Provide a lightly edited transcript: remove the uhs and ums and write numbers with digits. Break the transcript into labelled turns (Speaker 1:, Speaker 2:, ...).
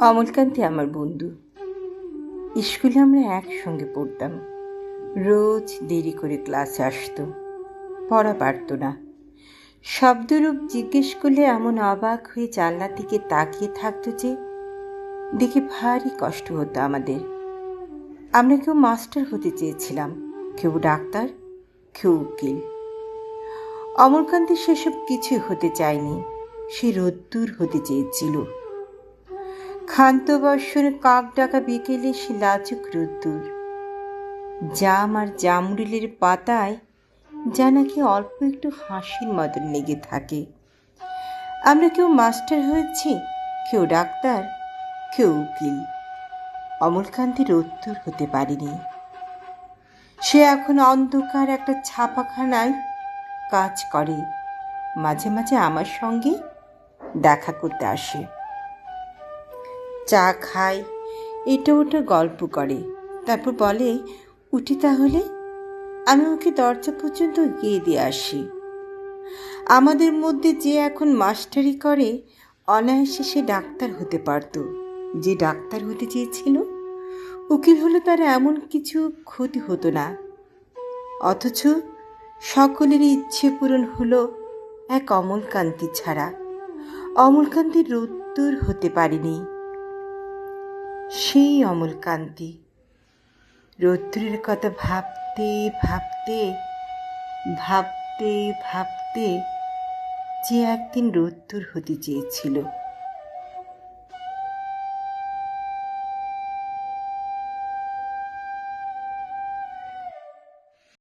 Speaker 1: অমলকান্তি আমার বন্ধু। স্কুলে আমরা একসঙ্গে পড়তাম। রোজ দেরি করে ক্লাসে আসতো, পড়া পারত না। শব্দরূপ জিজ্ঞেস করলে এমন অবাক হয়ে জানলার দিকে তাকিয়ে থাকতো যে দেখে ভারী কষ্ট হতো আমাদের। আমরা কেউ মাস্টার হতে চেয়েছিলাম, কেউ ডাক্তার, কেউ উকিল। অমলকান্তি সেসব কিছুই হতে চায়নি। সে রোদ্দুর হতে চেয়েছিল। ক্ষান্ত বর্ষণে কাক ডাকা বিকেলে সে লাজুক রোদ্দুর। জাম আর জামরুলের পাতায় যা নাকি অল্প একটু হাসির মতন লেগে থাকে। আমরা কেউ মাস্টার হয়েছি, কেউ ডাক্তার, কেউ উকিল। অমলকান্তি রোদ্দুর হতে পারেনি। সে এখন অন্ধকার একটা ছাপাখানায় কাজ করে। মাঝে মাঝে আমার সঙ্গে দেখা করতে আসে, চা খায়, এটা ওটা গল্প করে, তারপর বলে উঠি তাহলে। আমি ওকে দরজা পর্যন্ত গিয়ে দিয়ে আসি। আমাদের মধ্যে যে এখন মাস্টারি করে, অনায়াসে সে ডাক্তার হতে পারত। যে ডাক্তার হতে চেয়েছিল, উকিল হলে তার এমন কিছু ক্ষতি হতো না। অথচ সকলেরই ইচ্ছে পূরণ হলো এক অমলকান্তি ছাড়া। অমলকান্তির রোদ্দুর হতে পারেনি। সেই অমলকান্তি রোদ্দুরের কথা ভাবতে ভাবতে ভাবতে ভাবতে যে একদিন রোদ্দুর হতে চেয়েছিল।